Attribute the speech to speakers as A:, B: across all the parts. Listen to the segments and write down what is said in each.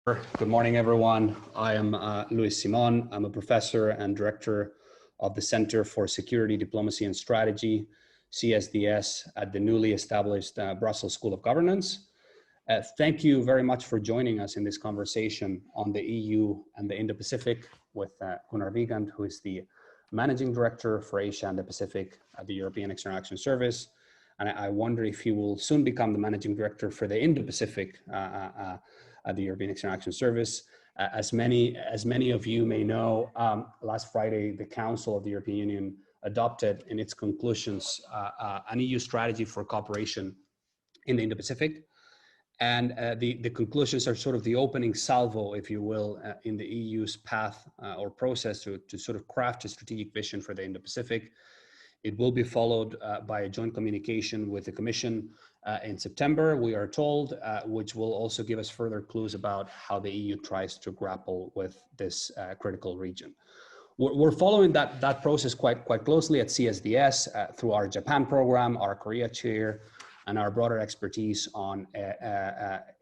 A: Good morning, everyone. I am Luis Simon. I'm a professor and director of the Center for Security, Diplomacy and Strategy, CSDS, at the newly established Brussels School of Governance. Thank you very much for joining us in this conversation on the EU and the Indo-Pacific with Gunnar Wiegand, who is the Managing Director for Asia and the Pacific at the European External Action Service. And I wonder if he will soon become the Managing Director for the Indo-Pacific at the European External Action Service. As many of you may know, last Friday, the Council of the European Union adopted in its conclusions an EU strategy for cooperation in the Indo-Pacific. And the conclusions are sort of the opening salvo, if you will, in the EU's path or process to sort of craft a strategic vision for the Indo-Pacific. It will be followed by a joint communication with the Commission in September, we are told, which will also give us further clues about how the EU tries to grapple with this critical region. We're following that process quite closely at CSDS through our Japan program, our Korea chair, and our broader expertise on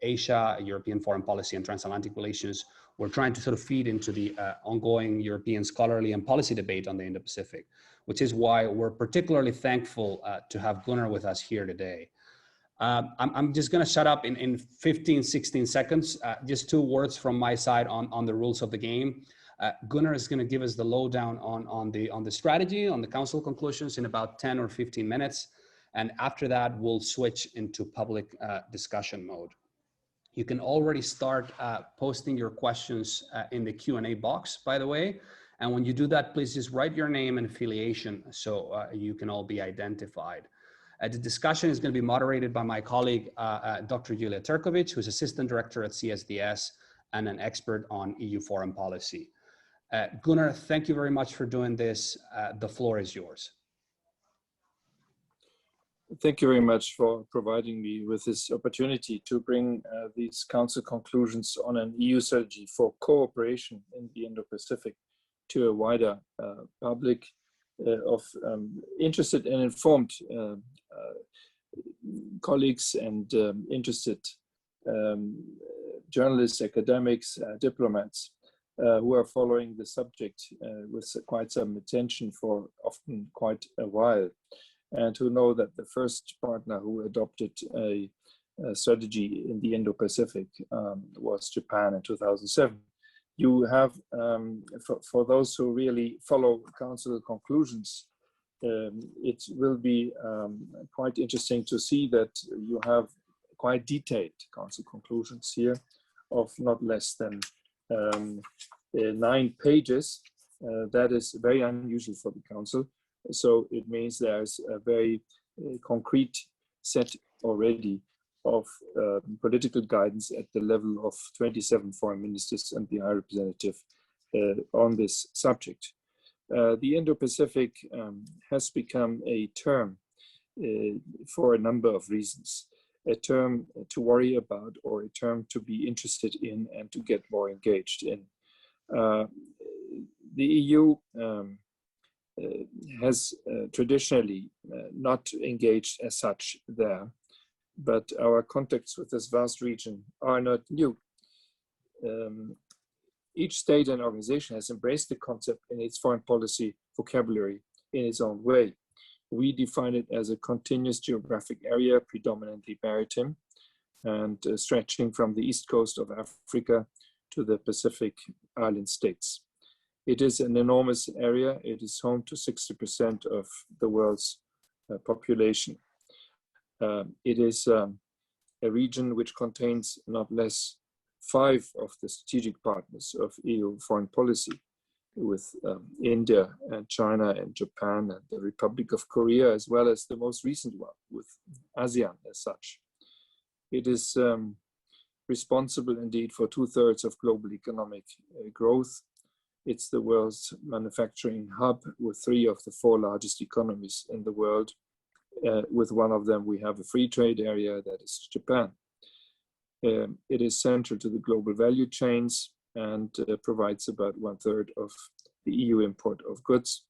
A: Asia, European foreign policy and transatlantic relations. We're trying to sort of feed into the ongoing European scholarly and policy debate on the Indo-Pacific, which is why we're particularly thankful to have Gunnar with us here today. I'm just going to shut up in 15, 16 seconds. Just two words from my side on the rules of the game. Gunnar is going to give us the lowdown on the strategy, on the council conclusions in about 10 or 15 minutes. And after that, we'll switch into public discussion mode. You can already start posting your questions in the Q&A box, by the way. And when you do that, please just write your name and affiliation so you can all be identified. The discussion is going to be moderated by my colleague, Dr. Julia Turkovic, who's Assistant Director at CSDS and an expert on EU foreign policy. Gunnar, thank you very much for doing this. The floor is yours.
B: Thank you very much for providing me with this opportunity to bring these council conclusions on an EU strategy for cooperation in the Indo-Pacific to a wider public of interested and informed colleagues and interested journalists, academics, diplomats who are following the subject with quite some attention for often quite a while, and who know that the first partner who adopted a strategy in the Indo-Pacific was Japan in 2007. You have, for those who really follow council conclusions, it will be quite interesting to see that you have quite detailed council conclusions here of not less than 9 pages. That is very unusual for the council. So it means there's a very concrete set already of political guidance at the level of 27 foreign ministers and the High Representative on this subject. The Indo-Pacific has become a term for a number of reasons. A term to worry about, or a term to be interested in and to get more engaged in. The EU has traditionally not engaged as such there, but our contacts with this vast region are not new. Each state and organization has embraced the concept in its foreign policy vocabulary in its own way. We define it as a continuous geographic area, predominantly maritime, and stretching from the east coast of Africa to the Pacific island states. It is an enormous area. It is home to 60% of the world's population. It is a region which contains not less 5 of the strategic partners of EU foreign policy, with India and China and Japan and the Republic of Korea, as well as the most recent one with ASEAN as such. It is responsible indeed for 2/3 of global economic growth. It's the world's manufacturing hub with 3 of the 4 largest economies in the world. With one of them, we have a free trade area, that is Japan. It is central to the global value chains and provides about 1/3 of the EU import of goods.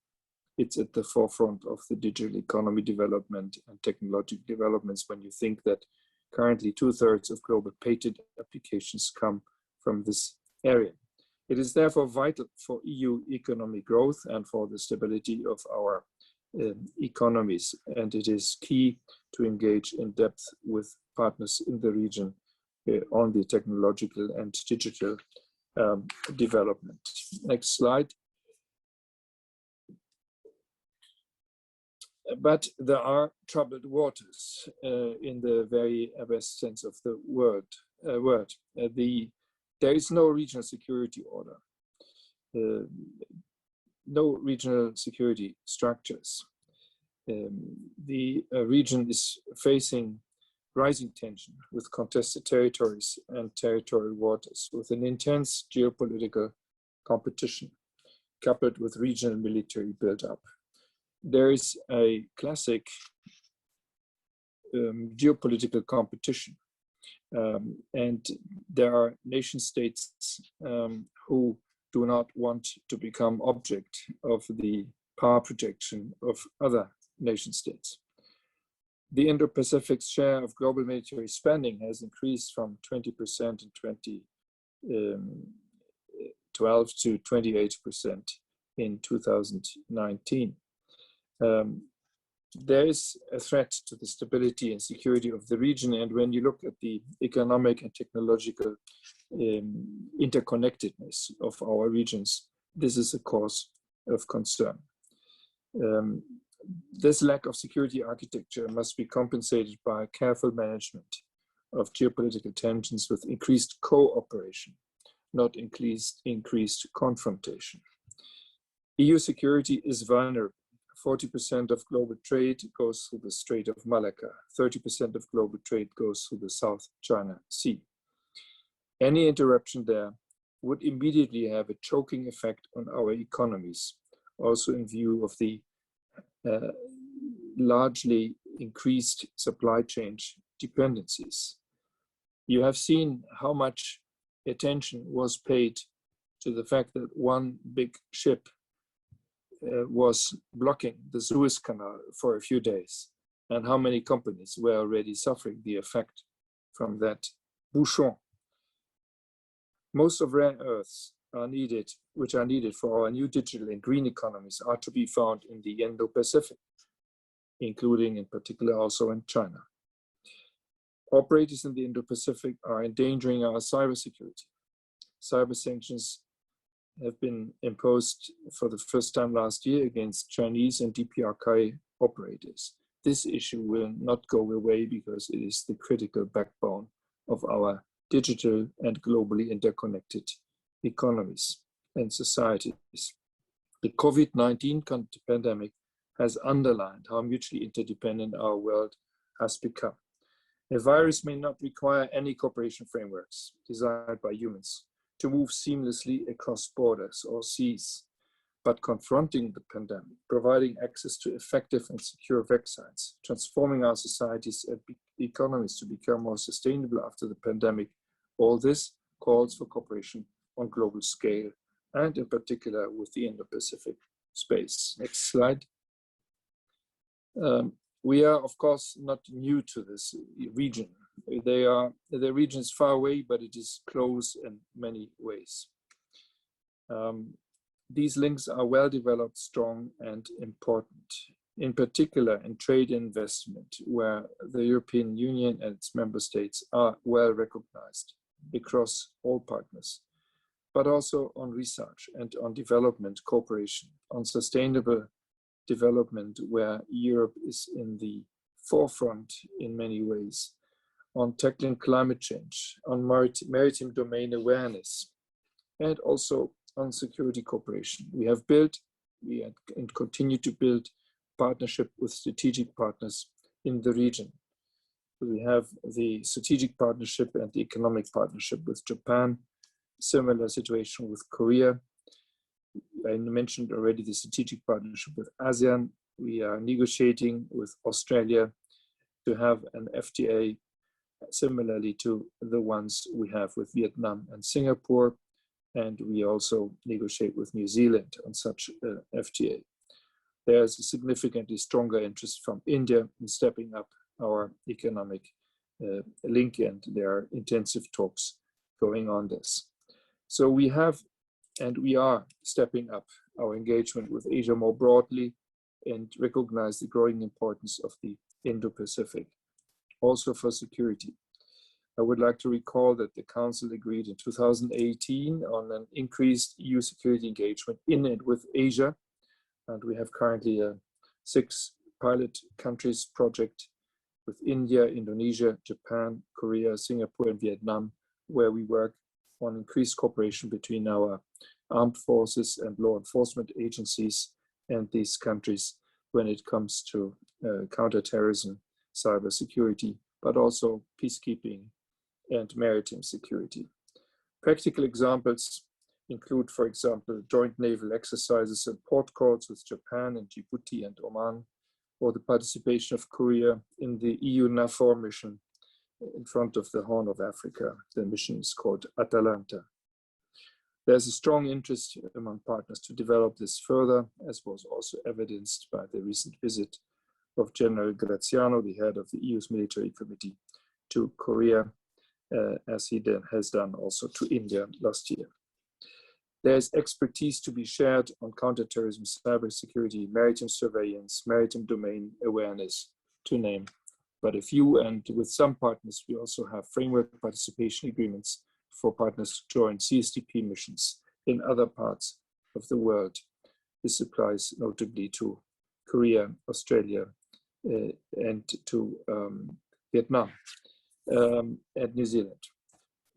B: It's at the forefront of the digital economy development and technological developments when you think that currently 2/3 of global patent applications come from this area. It is therefore vital for EU economic growth and for the stability of our economies, and it is key to engage in depth with partners in the region on the technological and digital development. Next slide. But there are troubled waters in the very best sense of the word. There is no regional security order, no regional security structures. The region is facing rising tension with contested territories and territorial waters, with an intense geopolitical competition coupled with regional military build-up. There is a classic geopolitical competition, and there are nation states who do not want to become object of the power projection of other nation states. The Indo-Pacific's share of global military spending has increased from 20% in 2012 to 28% in 2019. There is a threat to the stability and security of the region, and when you look at the economic and technological interconnectedness of our regions, this is a cause of concern. This lack of security architecture must be compensated by careful management of geopolitical tensions with increased cooperation, not increased confrontation. EU security is vulnerable. 40% of global trade goes through the Strait of Malacca. 30% of global trade goes through the South China Sea. Any interruption there would immediately have a choking effect on our economies, also in view of the largely increased supply chain dependencies. You have seen how much attention was paid to the fact that one big ship was blocking the Suez Canal for a few days, and how many companies were already suffering the effect from that bouchon. Most of rare earths are needed, which are needed for our new digital and green economies, are to be found in the Indo-Pacific, including in particular also in China. Operators in the Indo-Pacific are endangering our cybersecurity. Cyber sanctions have been imposed for the first time last year against Chinese and DPRK operators. This issue will not go away because it is the critical backbone of our digital and globally interconnected economies and societies. The COVID-19 pandemic has underlined how mutually interdependent our world has become. A virus may not require any cooperation frameworks designed by humans to move seamlessly across borders or seas, but confronting the pandemic, providing access to effective and secure vaccines, transforming our societies and economies to become more sustainable after the pandemic, all this calls for cooperation on global scale, and in particular with the Indo-Pacific space. Next slide. We are, of course, not new to this region. The region is far away, but it is close in many ways. These links are well developed, strong, and important, in particular in trade and investment, where the European Union and its member states are well recognized across all partners, but also on research and on development cooperation, on sustainable development, where Europe is in the forefront in many ways, on tackling climate change, on maritime domain awareness, and also on security cooperation. We have built, and continue to build partnership with strategic partners in the region. We have the strategic partnership and the economic partnership with Japan, similar situation with Korea. I mentioned already the strategic partnership with ASEAN. We are negotiating with Australia to have an FTA similarly to the ones we have with Vietnam and Singapore. And we also negotiate with New Zealand on such FTA. There's a significantly stronger interest from India in stepping up our economic link, and there are intensive talks going on this. So we have and we are stepping up our engagement with Asia more broadly and recognize the growing importance of the Indo-Pacific, also for security. I would like to recall that the Council agreed in 2018 on an increased EU security engagement in and with Asia, and we have currently a 6 pilot countries project with India, Indonesia, Japan, Korea, Singapore, and Vietnam, where we work on increased cooperation between our armed forces and law enforcement agencies and these countries when it comes to counterterrorism, cybersecurity, but also peacekeeping and maritime security. Practical examples include, for example, joint naval exercises and port calls with Japan and Djibouti and Oman, or the participation of Korea in the EU NAVFOR mission in front of the Horn of Africa. The mission is called Atalanta. There's a strong interest among partners to develop this further, as was also evidenced by the recent visit of General Graziano, the head of the EU's military committee, to Korea, as he has done also to India last year. There's expertise to be shared on counterterrorism, cybersecurity, maritime surveillance, maritime domain awareness, to name but a few. And with some partners, we also have framework participation agreements for partners to join CSDP missions in other parts of the world. This applies notably to Korea, Australia, and to Vietnam and New Zealand.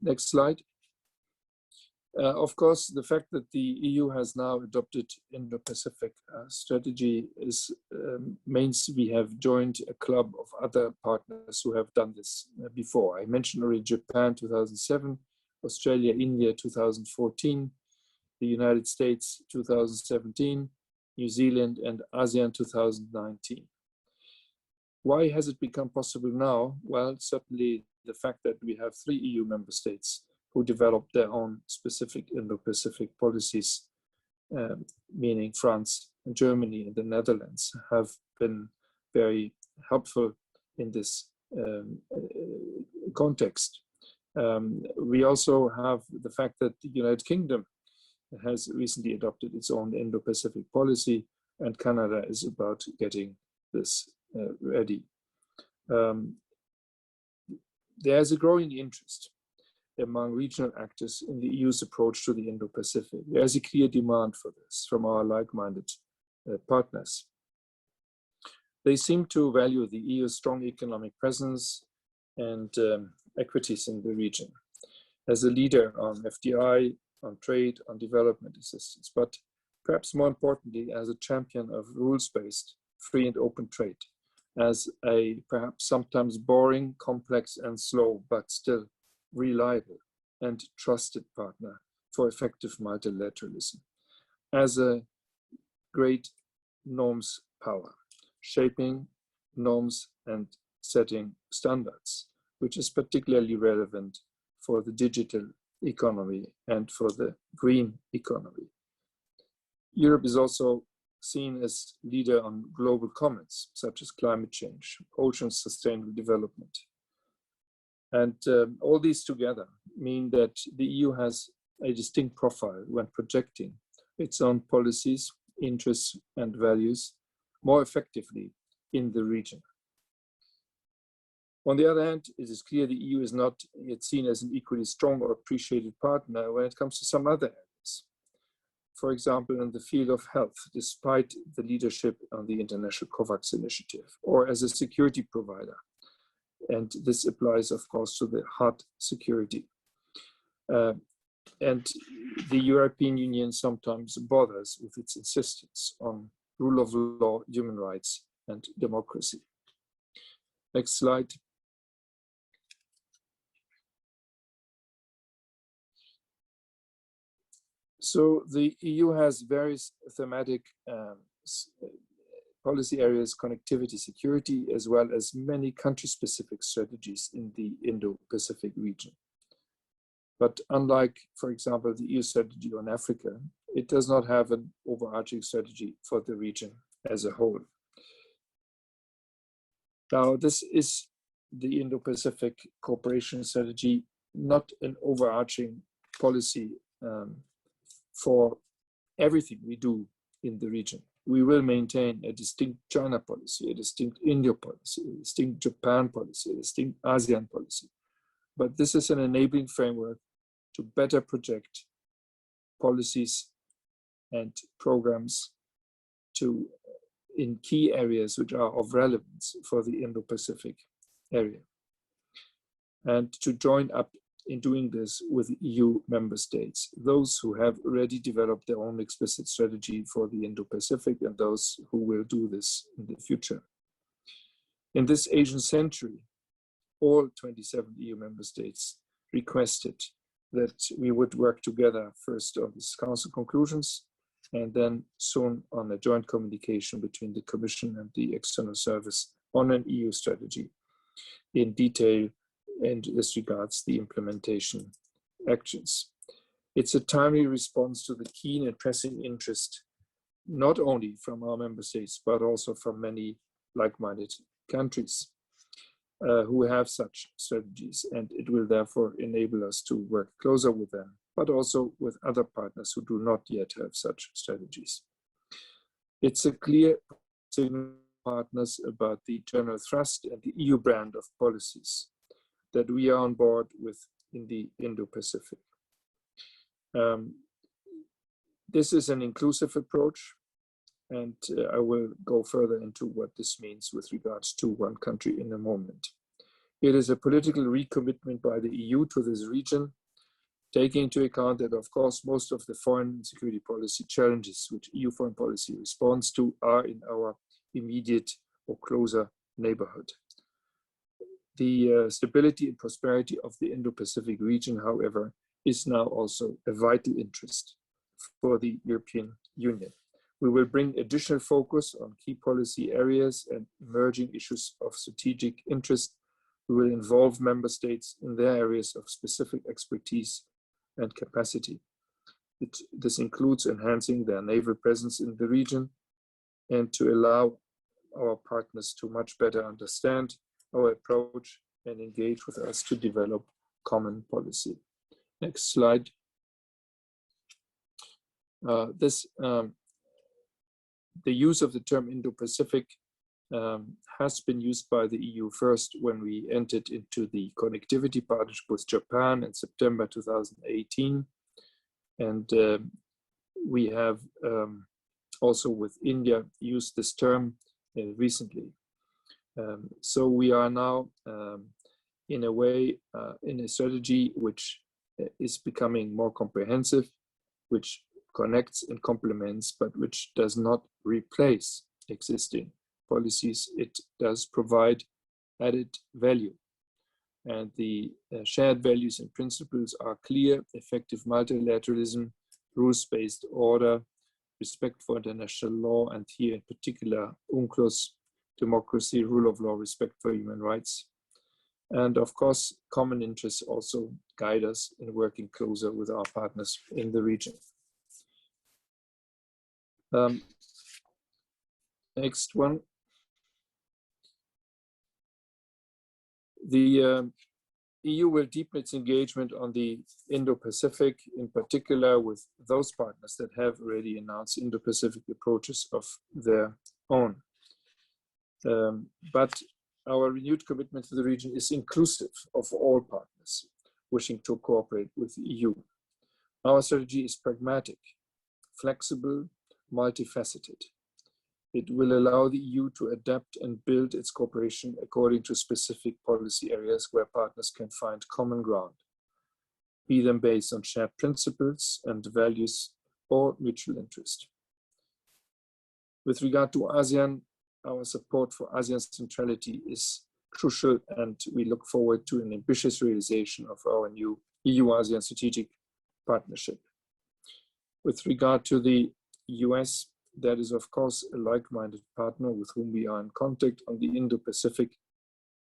B: Next slide. Of course, the fact that the EU has now adopted Indo-Pacific strategy means we have joined a club of other partners who have done this before. I mentioned already Japan 2007, Australia, India 2014, the United States 2017, New Zealand and ASEAN 2019. Why has it become possible now? Well, certainly the fact that we have 3 EU member states who developed their own specific Indo-Pacific policies, meaning France and Germany and the Netherlands, have been very helpful in this context. We also have the fact that the United Kingdom has recently adopted its own Indo-Pacific policy, and Canada is about getting this ready. There's a growing interest among regional actors in the EU's approach to the Indo-Pacific. There's a clear demand for this from our like-minded partners. They seem to value the EU's strong economic presence and equities in the region as a leader on FDI, on trade, on development assistance, but perhaps more importantly, as a champion of rules-based, free and open trade, as a perhaps sometimes boring, complex and slow, but still reliable and trusted partner for effective multilateralism, as a great norms power, shaping norms and setting standards, which is particularly relevant for the digital economy and for the green economy. Europe is also seen as leader on global commons, such as climate change, ocean sustainable development. And all these together mean that the EU has a distinct profile when projecting its own policies, interests, and values more effectively in the region. On the other hand, it is clear the EU is not yet seen as an equally strong or appreciated partner when it comes to some other areas. For example, in the field of health, despite the leadership on the International COVAX initiative, or as a security provider. And this applies, of course, to the hard security. And the European Union sometimes bothers with its insistence on rule of law, human rights, and democracy. Next slide. So the EU has various thematic policy areas, connectivity, security, as well as many country-specific strategies in the Indo-Pacific region. But unlike, for example, the EU strategy on Africa, it does not have an overarching strategy for the region as a whole. Now, this is the Indo-Pacific cooperation strategy, not an overarching policy for everything we do in the region. We will maintain a distinct China policy, a distinct India policy, a distinct Japan policy, a distinct ASEAN policy. But this is an enabling framework to better project policies and programs in key areas which are of relevance for the Indo-Pacific area, and to join up in doing this with EU member states, those who have already developed their own explicit strategy for the Indo-Pacific and those who will do this in the future. In this Asian century, all 27 EU member states requested that we would work together first on these Council conclusions and then soon on a joint communication between the Commission and the External Service on an EU strategy in detail, and this regards the implementation actions. It's a timely response to the keen and pressing interest, not only from our member states, but also from many like-minded countries who have such strategies, and it will therefore enable us to work closer with them, but also with other partners who do not yet have such strategies. It's a clear signal to partners about the general thrust and the EU brand of policies that we are on board with in the Indo-Pacific. This is an inclusive approach, and I will go further into what this means with regards to one country in a moment. It is a political recommitment by the EU to this region, taking into account that, of course, most of the foreign and security policy challenges which EU foreign policy responds to are in our immediate or closer neighborhood. The stability and prosperity of the Indo-Pacific region, however, is now also a vital interest for the European Union. We will bring additional focus on key policy areas and emerging issues of strategic interest. We will involve member states in their areas of specific expertise and capacity. This includes enhancing their naval presence in the region and to allow our partners to much better understand our approach and engage with us to develop common policy. Next slide. The use of the term Indo-Pacific has been used by the EU first when we entered into the connectivity partnership with Japan in September 2018. And we have also with India used this term recently. So we are now in a way in a strategy which is becoming more comprehensive, which connects and complements, but which does not replace existing policies. It does provide added value. And the shared values and principles are clear: effective multilateralism, rules-based order, respect for international law, and here in particular, UNCLOS, democracy, rule of law, respect for human rights. And of course, common interests also guide us in working closer with our partners in the region. Next one. The EU will deepen its engagement on the Indo-Pacific, in particular with those partners that have already announced Indo-Pacific approaches of their own. But our renewed commitment to the region is inclusive of all partners wishing to cooperate with the EU. Our strategy is pragmatic, flexible, multifaceted. It will allow the EU to adapt and build its cooperation according to specific policy areas where partners can find common ground, be them based on shared principles and values or mutual interest. With regard to ASEAN, our support for ASEAN centrality is crucial, and we look forward to an ambitious realization of our new EU-ASEAN strategic partnership. With regard to the US, that is of course a like-minded partner with whom we are in contact on the Indo-Pacific,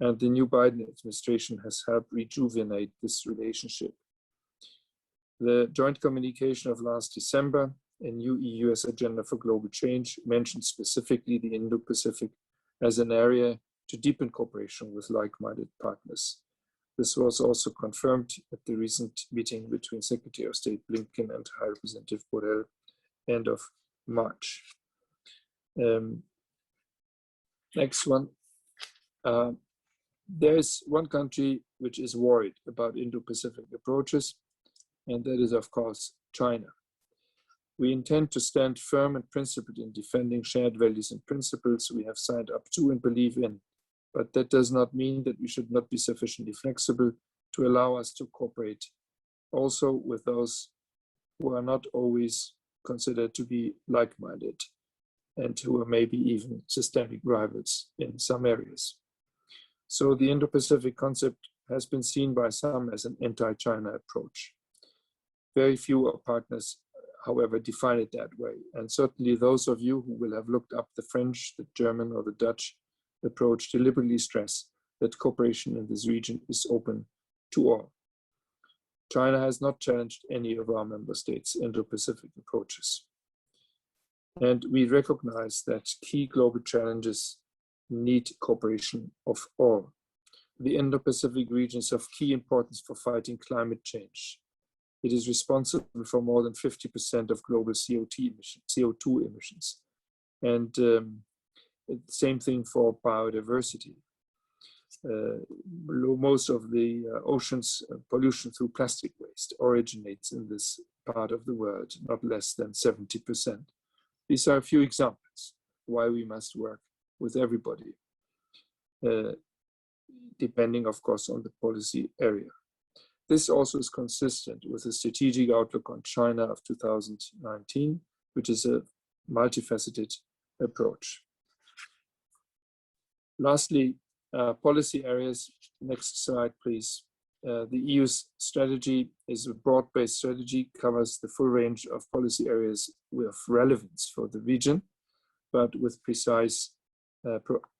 B: and the new Biden administration has helped rejuvenate this relationship. The joint communication of last December, a new EU-US agenda for global change, mentioned specifically the Indo-Pacific as an area to deepen cooperation with like-minded partners. This was also confirmed at the recent meeting between Secretary of State Blinken and High Representative Borrell end of March. Next one. There is one country which is worried about Indo-Pacific approaches, and that is, of course, China. We intend to stand firm and principled in defending shared values and principles we have signed up to and believe in, but that does not mean that we should not be sufficiently flexible to allow us to cooperate also with those who are not always considered to be like-minded and who are maybe even systemic rivals in some areas. So the Indo-Pacific concept has been seen by some as an anti-China approach. Very few of our partners, however, define it that way. And certainly those of you who will have looked up the French, the German, or the Dutch approach deliberately stress that cooperation in this region is open to all. China has not challenged any of our member states' Indo-Pacific approaches. And we recognize that key global challenges need cooperation of all. The Indo-Pacific region is of key importance for fighting climate change. It is responsible for more than 50% of global CO2 emissions. And same thing for biodiversity. Most of the oceans pollution through plastic waste originates in this part of the world, not less than 70%. These are a few examples why we must work with everybody, depending, of course, on the policy area. This also is consistent with the strategic outlook on China of 2019, which is a multifaceted approach. Lastly, policy areas. Next slide, please. The EU's strategy is a broad-based strategy, covers the full range of policy areas with relevance for the region, but with precise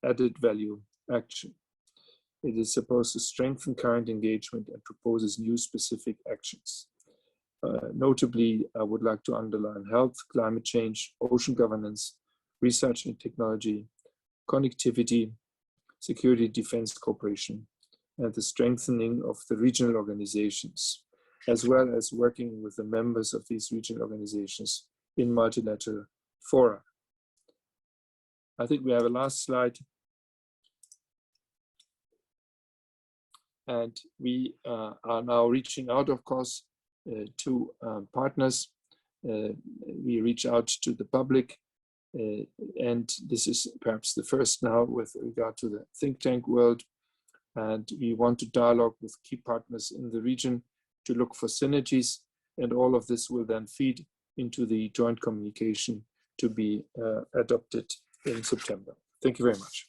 B: added value action. It is supposed to strengthen current engagement and proposes new specific actions. Notably, I would like to underline health, climate change, ocean governance, research and technology, connectivity, security, defense cooperation, and the strengthening of the regional organizations, as well as working with the members of these regional organizations in multilateral fora. I think we have a last slide. And we are now reaching out, of course, to partners. We reach out to the public. And this is perhaps the first now with regard to the think tank world. And we want to dialogue with key partners in the region to look for synergies. And all of this will then feed into the joint communication to be adopted in September. Thank you very much.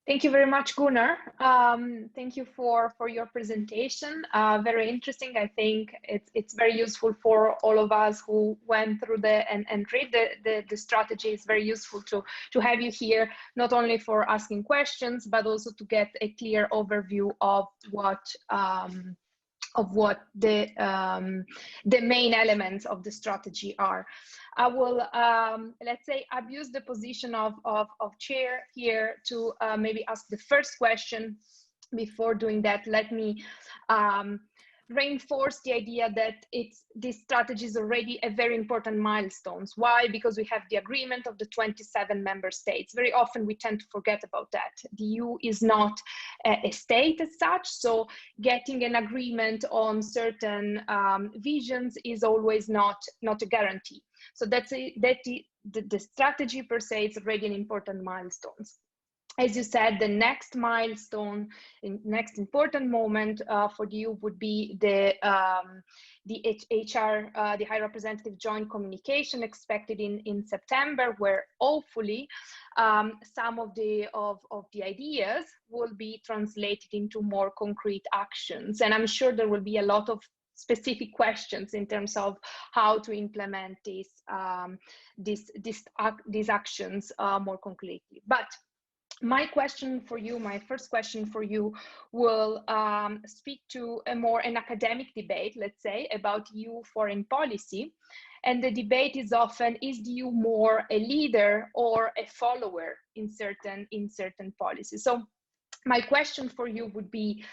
C: Thank you very much, Gunnar. Thank you for your presentation. Very interesting. I think it's very useful for all of us who went through and read the strategy. It's very useful to have you here, not only for asking questions, but also to get a clear overview of what the main elements of the strategy are. I will, let's say, abuse the position of chair here to maybe ask the first question. Before doing that, let me reinforce the idea that this strategy is already a very important milestone. Why? Because we have the agreement of the 27 member states. Very often we tend to forget about that. The EU is not a state as such, so getting an agreement on certain visions is always not a guarantee. So the strategy per se is already an important milestone. As you said, the next milestone, next important moment for the EU would be the High Representative Joint Communication expected in September, where hopefully some of the ideas will be translated into more concrete actions. And I'm sure there will be a lot of specific questions in terms of how to implement these actions more concretely. But My question for you, my first question for you, will speak to an academic debate, let's say, about EU foreign policy. And the debate is often, is the EU more a leader or a follower in certain policies? So my question for you would be,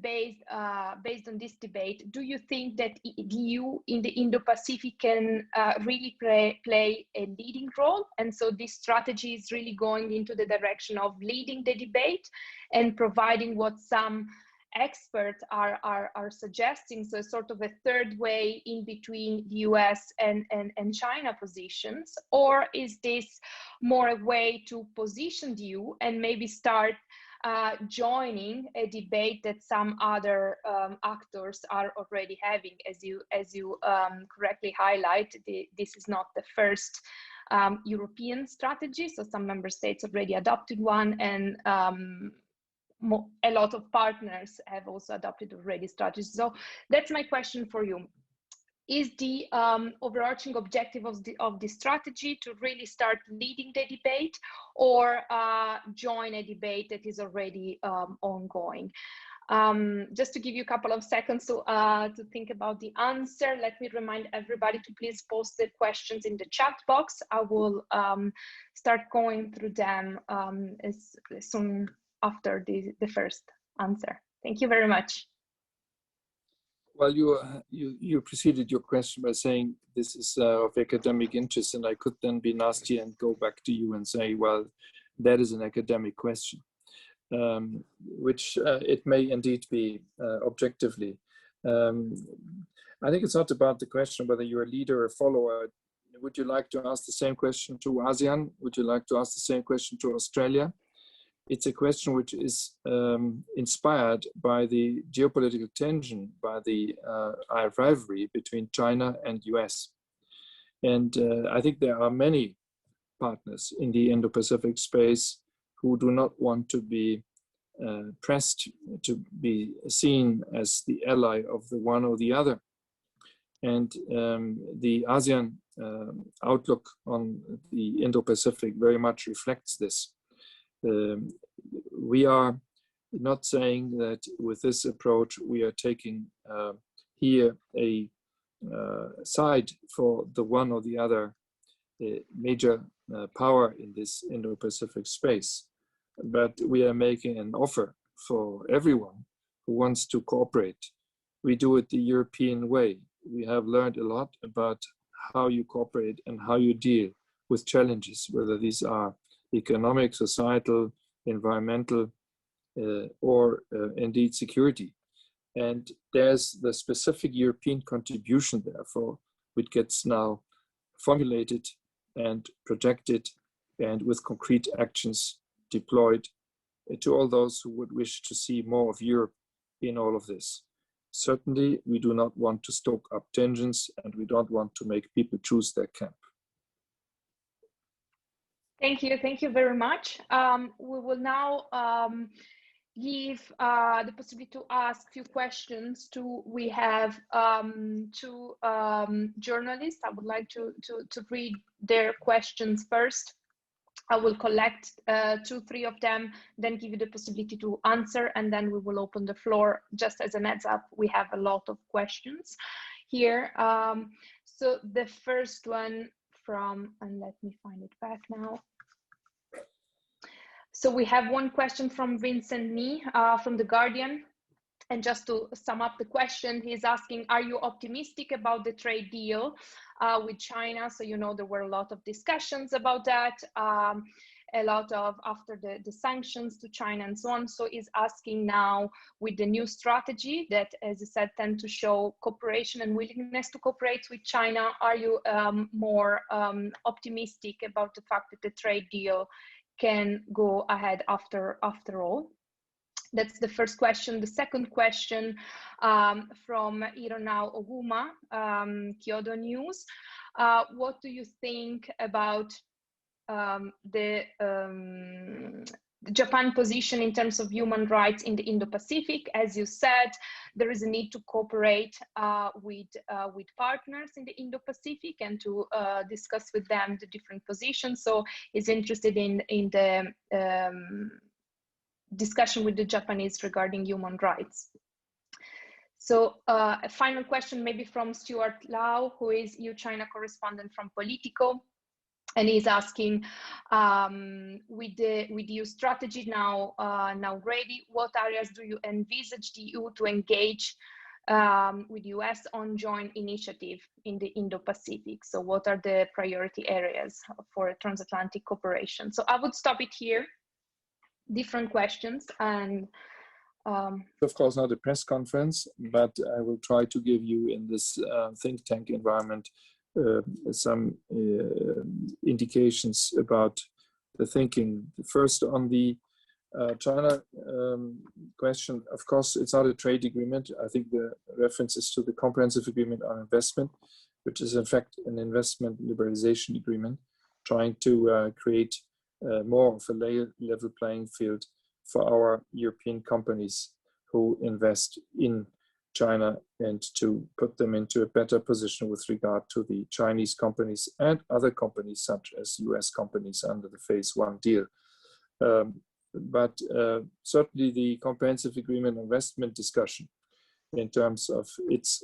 C: based on this debate, do you think that the EU in the Indo-Pacific can really play a leading role? And so this strategy is really going into the direction of leading the debate and providing what some experts are suggesting, so sort of a third way in between the US and China positions? Or is this more a way to position the EU and maybe start joining a debate that some other actors are already having? As you correctly highlight, this is not the first European strategy, so some member states already adopted one, and a lot of partners have also adopted already strategies. So that's my question for you. Is the overarching objective of the strategy to really start leading the debate, or join a debate that is already ongoing? Just to give you a couple of seconds to think about the answer, let me remind everybody to please post their questions in the chat box. I will start going through them as soon after the first answer. Thank you very much.
B: Well, you preceded your question by saying this is of academic interest, and I could then be nasty and go back to you and say, well, that is an academic question, which it may indeed be objectively. I think it's not about the question whether you're a leader or a follower. Would you like to ask the same question to ASEAN? Would you like to ask the same question to Australia? It's a question which is inspired by the geopolitical tension, by the rivalry between China and US. And I think there are many partners in the Indo-Pacific space who do not want to be pressed to be seen as the ally of the one or the other. And the ASEAN outlook on the Indo-Pacific very much reflects this. We are not saying that with this approach we are taking here a side for the one or the other major power in this Indo-Pacific space, but we are making an offer for everyone who wants to cooperate. We do it the European way. We have learned a lot about how you cooperate and how you deal with challenges, whether these are economic, societal, environmental, or indeed security. And there's the specific European contribution, therefore, which gets now formulated and projected and with concrete actions deployed to all those who would wish to see more of Europe in all of this. Certainly, we do not want to stoke up tensions, and we don't want to make people choose their camp.
C: Thank you very much. We will now give the possibility to ask a few questions to, we have two journalists. I would like to read their questions first. I will collect 2-3 of them, then give you the possibility to answer, and then we will open the floor. Just as a heads up, we have a lot of questions here. So the first one from, and let me find it back now. So we have one question from Vincent Nee from The Guardian. And just to sum up the question, he's asking, are you optimistic about the trade deal with China? So, you know, there were a lot of discussions about that, a lot of after the sanctions to China and so on. So he's asking now, with the new strategy that, as I said, tend to show cooperation and willingness to cooperate with China, are you more optimistic about the fact that the trade deal can go ahead after all? That's the first question. The second question from Ironau Oguma, Kyodo News. What do you think about the Japan position in terms of human rights in the Indo-Pacific. As you said, there is a need to cooperate with partners in the Indo-Pacific and to discuss with them the different positions. So is interested in the discussion with the Japanese regarding human rights. So a final question maybe from Stuart Lau, who is EU-China correspondent from Politico. And he's asking, with the EU strategy now ready, what areas do you envisage the EU to engage with US on joint initiative in the Indo-Pacific? So what are the priority areas for transatlantic cooperation? So I would stop it here. Different questions, and
B: of course not a press conference, but I will try to give you in this think tank environment some indications about the thinking. First, on the China question, of course, it's not a trade agreement. I think the reference is to the Comprehensive Agreement on Investment, which is in fact an investment liberalization agreement, trying to create more of a level playing field for our European companies who invest in China and to put them into a better position with regard to the Chinese companies and other companies such as US companies under the Phase 1 deal. But certainly the Comprehensive Agreement on Investment discussion in terms of its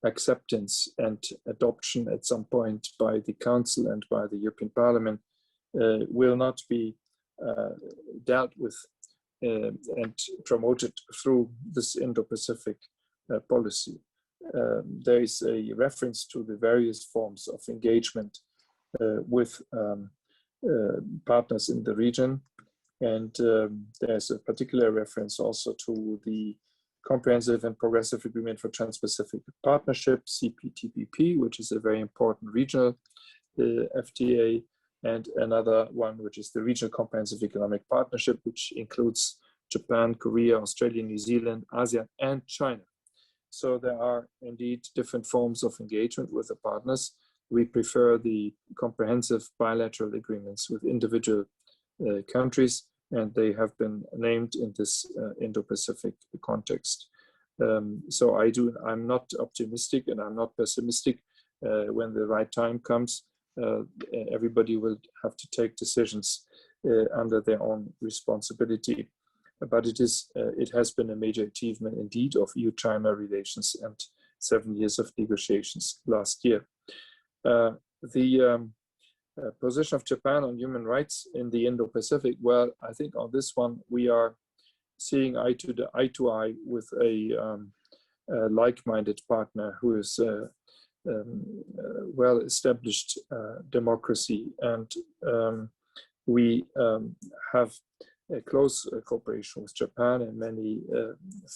B: acceptance and adoption at some point by the Council and by the European Parliament will not be dealt with and promoted through this Indo-Pacific policy. There is a reference to the various forms of engagement with partners in the region, and there's a particular reference also to the Comprehensive and Progressive Agreement for Trans-Pacific Partnership, CPTPP, which is a very important regional FTA, and another one, which is the Regional Comprehensive Economic Partnership, which includes Japan, Korea, Australia, New Zealand, ASEAN, and China. So there are indeed different forms of engagement with the partners. We prefer the comprehensive bilateral agreements with individual countries, and they have been named in this Indo-Pacific context. So I'm not optimistic and I'm not pessimistic. When the right time comes, everybody will have to take decisions under their own responsibility. But it has been a major achievement indeed of EU-China relations and 7 years of negotiations last year. The position of Japan on human rights in the Indo-Pacific, well, I think on this one we are seeing eye to eye with a like-minded partner who is well-established democracy, and we have a close cooperation with Japan in many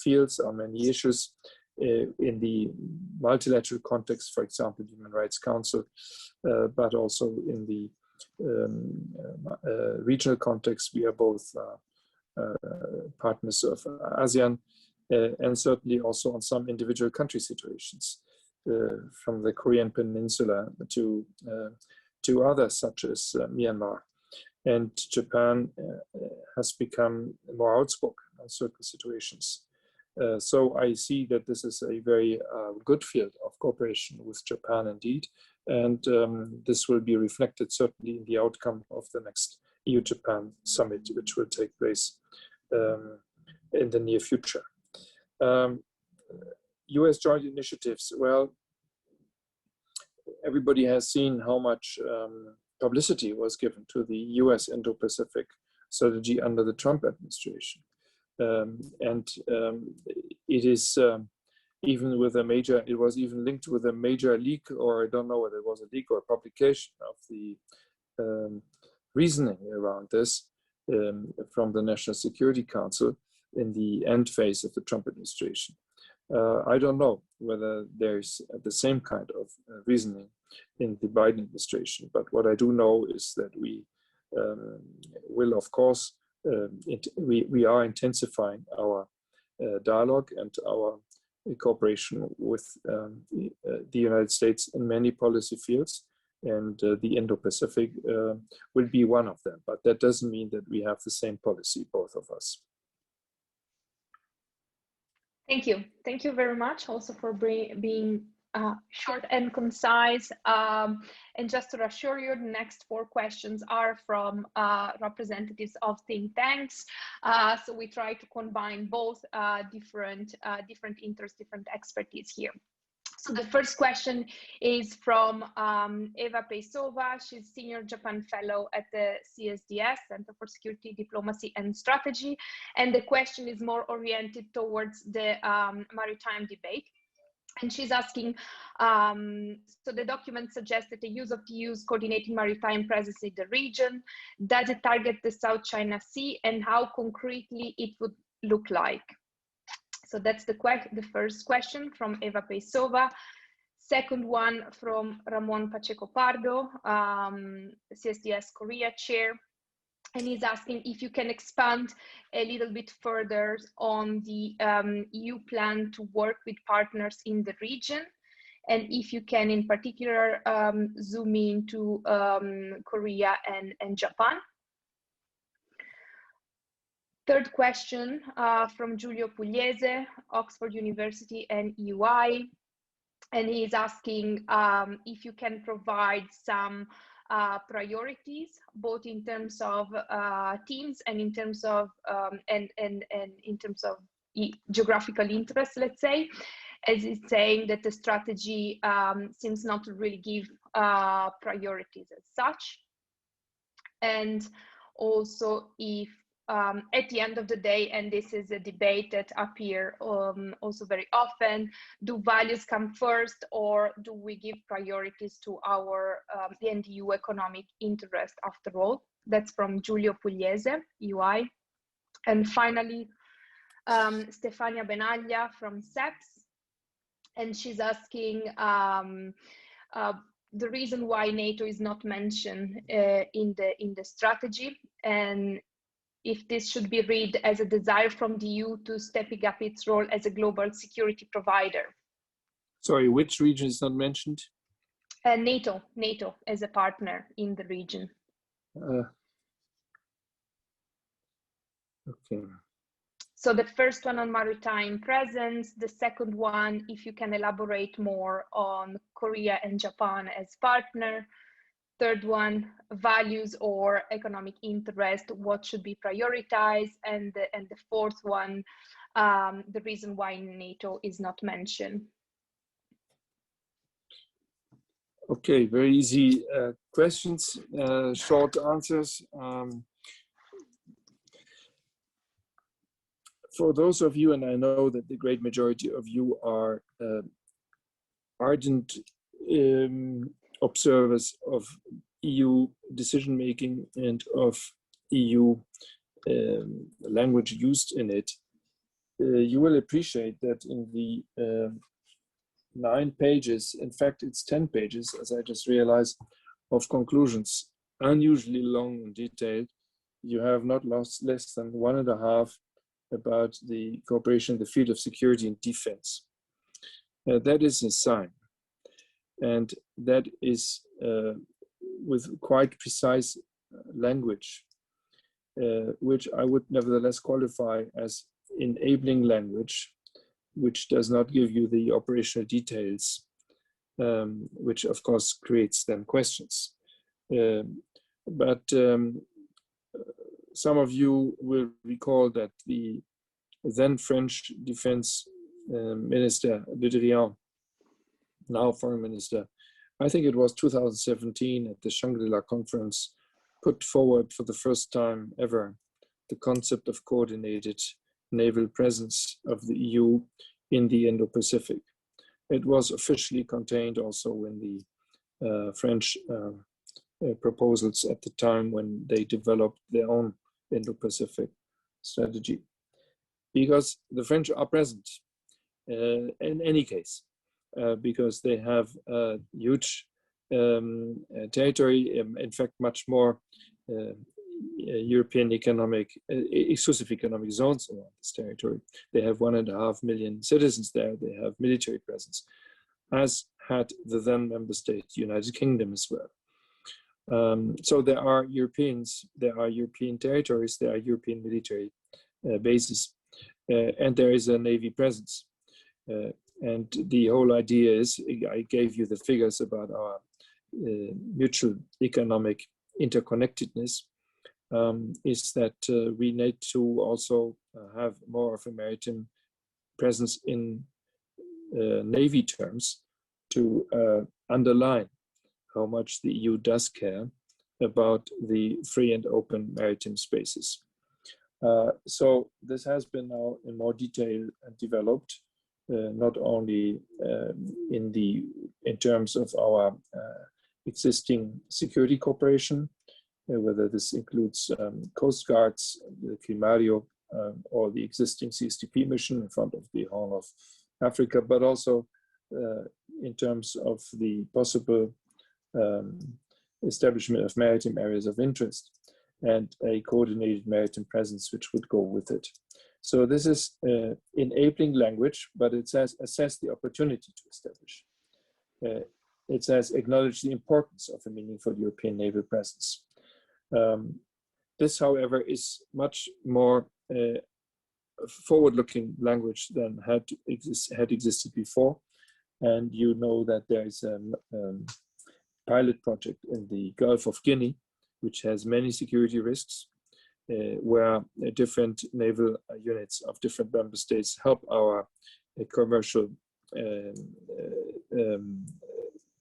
B: fields, on many issues. In the multilateral context, for example, Human Rights Council, but also in the regional context, we are both partners of ASEAN, and certainly also on some individual country situations, from the Korean Peninsula to others such as Myanmar. And Japan has become more outspoken on certain situations. So I see that this is a very good field of cooperation with Japan indeed, and this will be reflected certainly in the outcome of the next EU-Japan summit, which will take place in the near future. US joint initiatives, well, everybody has seen how much publicity was given to the US Indo-Pacific strategy under the Trump administration. It is even with a major, it was even linked with a major leak, or I don't know whether it was a leak or a publication of the reasoning around this from the National Security Council in the end phase of the Trump administration. I don't know whether there's the same kind of reasoning in the Biden administration, but what I do know is that we will, of course, we are intensifying our dialogue and our cooperation with the United States in many policy fields. and the Indo-Pacific will be one of them. But that doesn't mean that we have the same policy, both of us.
C: Thank you. Thank you very much also for being short and concise. And just to assure you, the next 4 questions are from representatives of think tanks. So we try to combine both different interests, different expertise here. So the first question is from Eva Peisova. She's Senior Japan Fellow at the CSDS, Center for Security, Diplomacy and Strategy. And the question is more oriented towards the maritime debate. And she's asking, so the document suggests that the use of the EU's coordinating maritime presence in the region, does it target the South China Sea, and how concretely it would look like? So that's the first question from Eva Peisova. Second one from Ramon Pacheco Pardo, CSDS Korea chair. And he's asking if you can expand a little bit further on the EU plan to work with partners in the region. And if you can, in particular, zoom into Korea and Japan. Third question from Giulio Pugliese, Oxford University and EUI. And he's asking if you can provide some priorities, both in terms of teams and in terms of in terms of geographical interest, let's say, as he's saying that the strategy seems not to really give priorities as such. And also if at the end of the day, and this is a debate that appears also very often, do values come first, or do we give priorities to our the NDU economic interest after all? That's from Giulio Pugliese, UI. And finally, Stefania Benaglia from SEPS, and she's asking the reason why NATO is not mentioned in the strategy, and if this should be read as a desire from the EU to stepping up its role as a global security provider.
B: Sorry, which region is not mentioned?
C: NATO as a partner in the region.
B: Okay.
C: So the first one on maritime presence, the second one, if you can elaborate more on Korea and Japan as partner. Third one, values or economic interest, what should be prioritized? And the fourth one, the reason why NATO is not mentioned.
B: Okay, very easy questions, short answers. For those of you, and I know that the great majority of you are ardent observers of EU decision-making and of EU language used in it, you will appreciate that in the 9 pages, in fact it's 10 pages, as I just realized, of conclusions, unusually long and detailed, you have not lost less than 1.5 about the cooperation in the field of security and defense. That is a sign. And that is with quite precise language, which I would nevertheless qualify as enabling language, which does not give you the operational details, which of course creates then questions. But some of you will recall that the then French Defense Minister, Le Drian, now Foreign Minister, I think it was 2017 at the Shangri-La conference, put forward for the first time ever the concept of coordinated naval presence of the EU in the Indo-Pacific. It was officially contained also in the French proposals at the time when they developed their own Indo-Pacific strategy. Because the French are present in any case, because they have a huge territory, in fact, much more European exclusive economic zones around this territory. They have 1.5 million citizens there. They have military presence, as had the then member state, United Kingdom as well. So there are Europeans, there are European territories, there are European military bases, and there is a Navy presence. And the whole idea is, I gave you the figures about our mutual economic interconnectedness, is that we need to also have more of a maritime presence in Navy terms to underline how much the EU does care about the free and open maritime spaces. So this has been now in more detail developed, not only in terms of our existing security cooperation, whether this includes Coast Guards, the Climario, or the existing CSTP mission in front of the Horn of Africa, but also in terms of the possible establishment of maritime areas of interest and a coordinated maritime presence which would go with it. So this is enabling language, but it says assess the opportunity to establish. It says acknowledge the importance of a meaningful European naval presence. This, however, is much more forward-looking language than had existed before. And you know that there is a pilot project in the Gulf of Guinea, which has many security risks, where different naval units of different member states help our commercial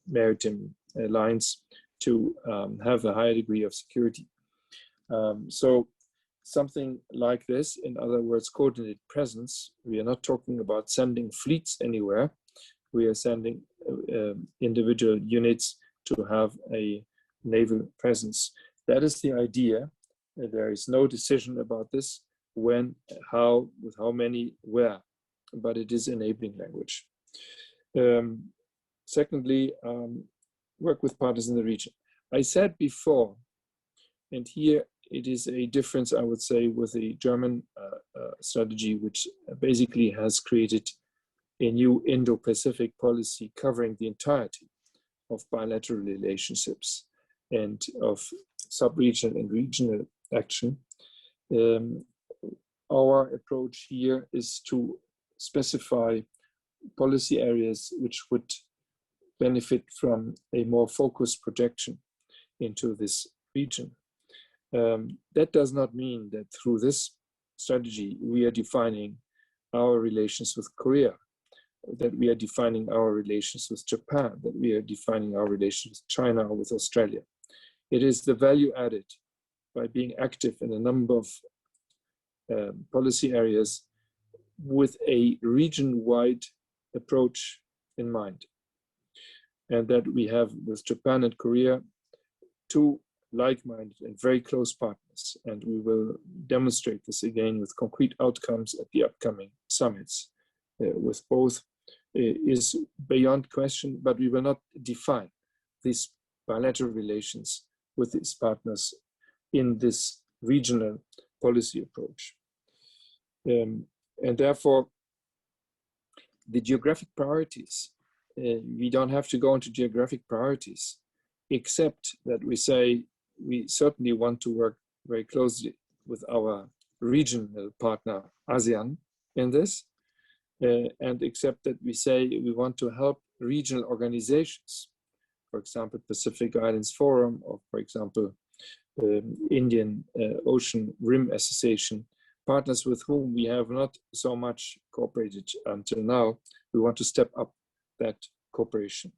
B: maritime lines to have a higher degree of security. So something like this, in other words, coordinated presence, we are not talking about sending fleets anywhere. We are sending individual units to have a naval presence. That is the idea. There is no decision about this, when, how, with how many, where, but it is enabling language. Secondly, work with partners in the region. I said before, and here it is a difference, I would say, with the German strategy, which basically has created a new Indo-Pacific policy covering the entirety of bilateral relationships and of sub-regional and regional action. Our approach here is to specify policy areas which would benefit from a more focused projection into this region. That does not mean that through this strategy we are defining our relations with Korea, that we are defining our relations with Japan, that we are defining our relations with China or with Australia. It is the value added by being active in a number of policy areas with a region-wide approach in mind. And that we have with Japan and Korea two like-minded and very close partners. And we will demonstrate this again with concrete outcomes at the upcoming summits. With both is beyond question, but we will not define these bilateral relations with these partners in this regional policy approach. And therefore, the geographic priorities, we don't have to go into geographic priorities, except that we say we certainly want to work very closely with our regional partner, ASEAN, in this, and except that we say we want to help regional organizations, for example, Pacific Islands Forum, or for example, Indian Ocean Rim Association, partners with whom we have not so much cooperated until now. We want to step up that cooperation.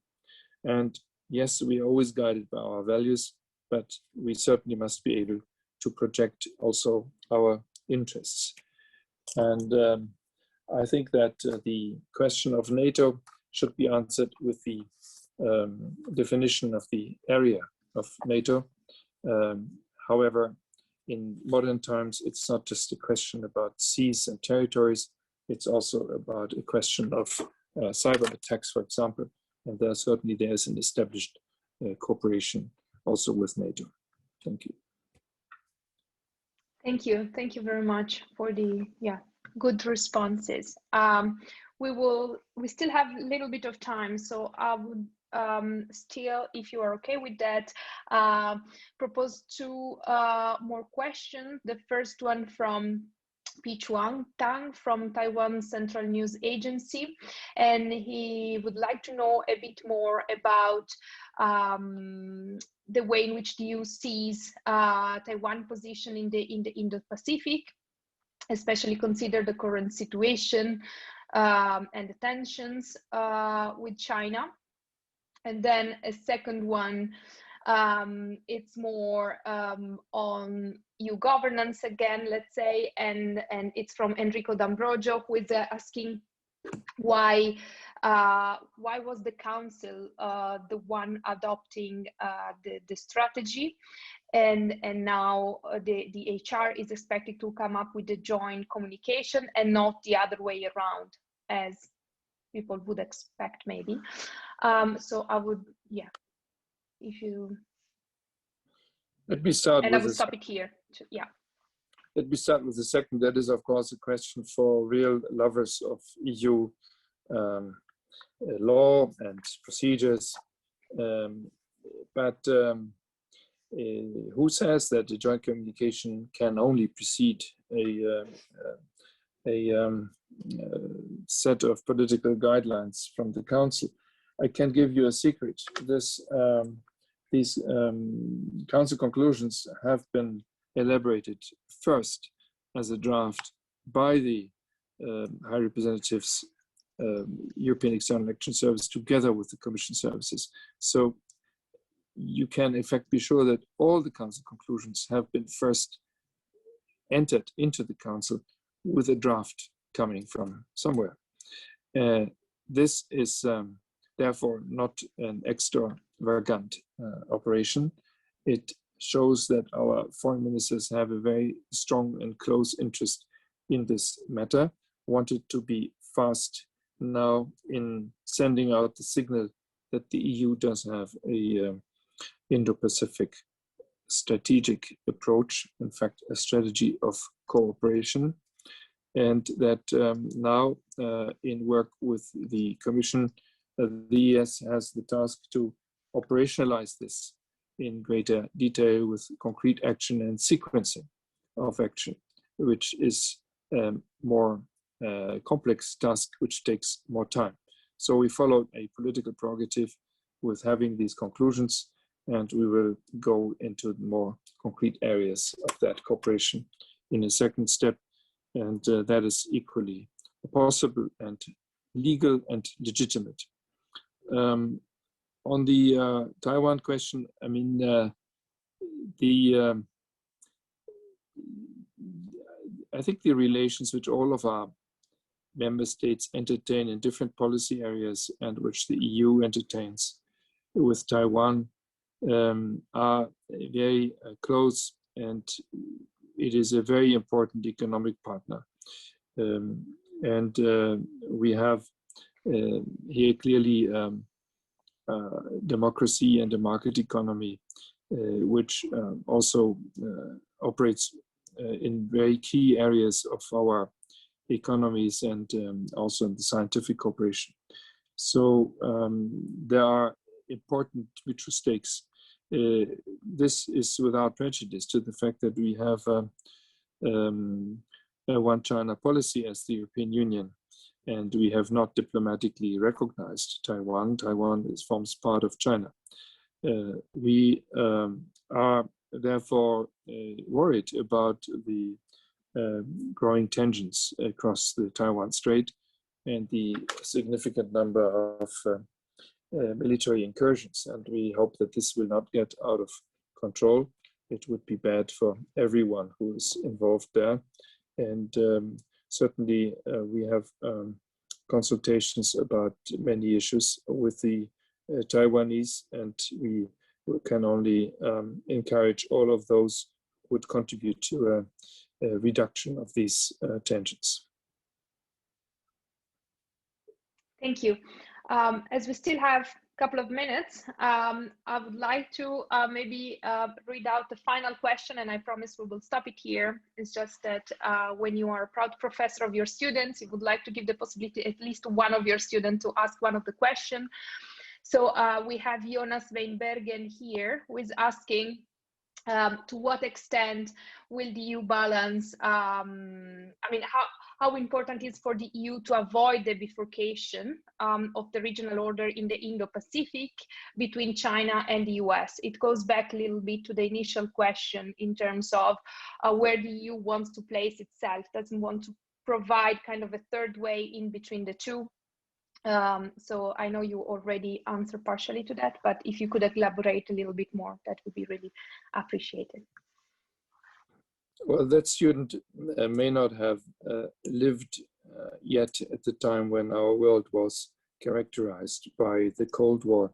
B: And yes, we are always guided by our values, but we certainly must be able to project also our interests. And I think that the question of NATO should be answered with the definition of the area of NATO. However, in modern times, it's not just a question about seas and territories, it's also about a question of cyber attacks, for example, and there's an established cooperation also with NATO. Thank you.
C: Thank you very much for the good responses. we still have a little bit of time, so I would still, if you are okay with that, propose two more questions. The first one from Pichuang Tang from Taiwan Central News Agency, and he would like to know a bit more about the way in which the EU sees Taiwan position in the Indo-Pacific, especially consider the current situation and the tensions with China. And then a second one, it's more on EU governance again, let's say, and it's from Enrico D'Ambrogio, who is asking why was the Council the one adopting the strategy, and now the HR is expected to come up with a joint communication and not the other way around, as people would expect maybe. So I would, yeah, if you.
B: Let me start
C: and
B: with
C: I will stop it here. Yeah.
B: Let me start with the second. That is, of course, a question for real lovers of EU law and procedures. But who says that the joint communication can only precede a set of political guidelines from the Council? I can give you a secret. These Council conclusions have been elaborated first as a draft by the High Representative's European External Action Service together with the Commission services. So you can in fact be sure that all the Council conclusions have been first entered into the Council with a draft coming from somewhere. This is therefore not an extravagant operation. It shows that our foreign ministers have a very strong and close interest in this matter, wanted to be fast now in sending out the signal that the EU does have a Indo-Pacific strategic approach, in fact, a strategy of cooperation, and that now in work with the Commission, the ES has the task to operationalize this in greater detail with concrete action and sequencing of action, which is a more complex task, which takes more time. So we followed a political prerogative with having these conclusions, and we will go into more concrete areas of that cooperation in a second step, and that is equally possible and legal and legitimate. On the Taiwan question, I mean, I think the relations which all of our member states entertain in different policy areas and which the EU entertains with Taiwan are very close, and it is a very important economic partner. We have here clearly democracy and the market economy, which also operates in very key areas of our economies and also in the scientific cooperation. So there are important mutual stakes. This is without prejudice to the fact that we have a one China policy as the European Union, and we have not diplomatically recognized Taiwan. Taiwan forms part of China. We are therefore worried about the growing tensions across the Taiwan Strait and the significant number of military incursions, and we hope that this will not get out of control. It would be bad for everyone who is involved there, and certainly we have consultations about many issues with the Taiwanese, and we can only encourage all of those who would contribute to a reduction of these tensions.
C: Thank you. As we still have couple of minutes, I would like to maybe read out the final question, and I promise we will stop it here. It's just that when you are a proud professor of your students, you would like to give the possibility at least one of your students to ask one of the questions. So we have Jonas Weinbergen here, who is asking, to what extent will the EU balance, I mean, how important is for the EU to avoid the bifurcation of the regional order in the Indo-Pacific between China and the US? It goes back a little bit to the initial question in terms of where the EU wants to place itself, doesn't want to provide kind of a third way in between the two. So I know you already answered partially to that, but if you could elaborate a little bit more, that would be really appreciated.
B: Well, that student may not have lived yet at the time when our world was characterized by the Cold War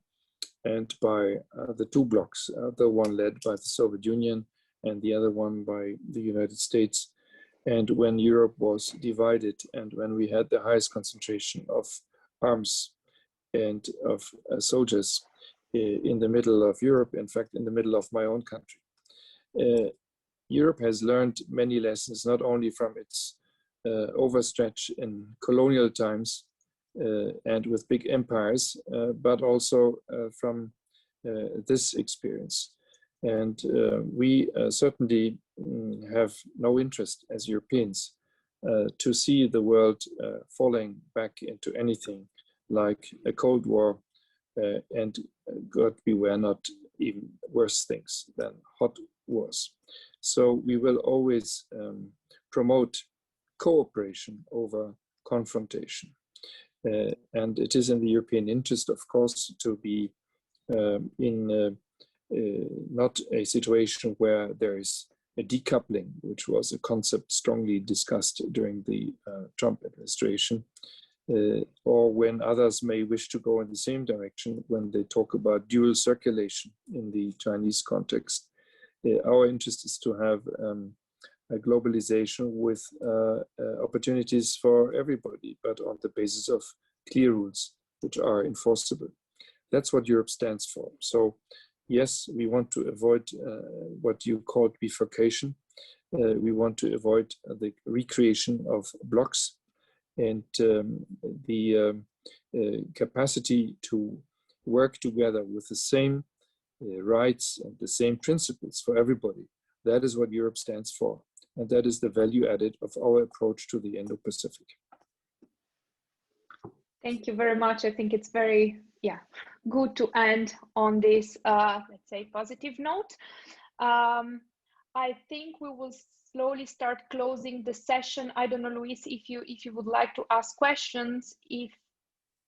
B: and by the two blocs, the one led by the Soviet Union and the other one by the United States. And when Europe was divided and when we had the highest concentration of arms and of soldiers in the middle of Europe, in fact, in the middle of my own country. Europe has learned many lessons, not only from its overstretch in colonial times and with big empires, but also from this experience. And we certainly have no interest as Europeans to see the world falling back into anything like a Cold War and, God beware, not even worse things than hot wars. So we will always promote cooperation over confrontation. And it is in the European interest, of course, to be in not a situation where there is a decoupling, which was a concept strongly discussed during the Trump administration, or when others may wish to go in the same direction when they talk about dual circulation in the Chinese context. Our interest is to have a globalization with opportunities for everybody, but on the basis of clear rules which are enforceable. That's what Europe stands for. So yes, we want to avoid what you called bifurcation. We want to avoid the recreation of blocks, and the capacity to work together with the same rights and the same principles for everybody. That is what Europe stands for. And that is the value added of our approach to the Indo-Pacific.
C: Thank you very much. I think it's very, good to end on this, let's say, positive note. I think we will slowly start closing the session. I don't know, Luis, if you would like to ask questions. If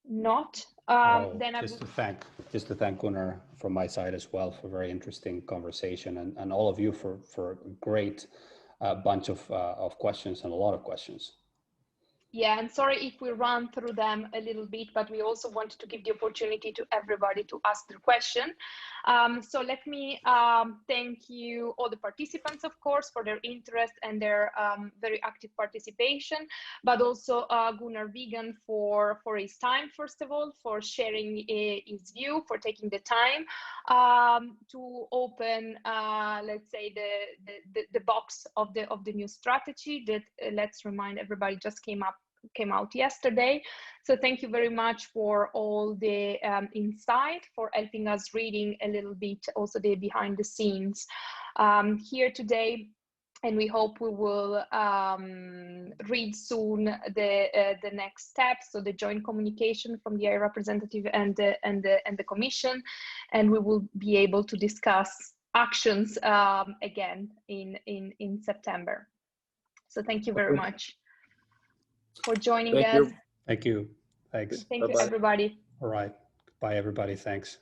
C: not, then I would
A: just to thank Gunnar from my side as well for a very interesting conversation, and all of you for a great bunch of questions and a lot of questions.
C: Yeah, and sorry if we run through them a little bit, but we also wanted to give the opportunity to everybody to ask their question. So let me thank you, all the participants, of course, for their interest and their very active participation, but also Gunnar Wiegand for his time, first of all, for sharing his view, for taking the time to open, let's say, the box of the new strategy that, let's remind everybody, just came out yesterday. So thank you very much for all the insight, for helping us reading a little bit also the behind the scenes here today. And we hope we will read soon the next steps, so the joint communication from the High Representative and the Commission, and we will be able to discuss actions again in September. So thank you very much for joining us.
A: Thank you. Thanks.
C: Thank you, everybody.
A: All right. Bye, everybody. Thanks.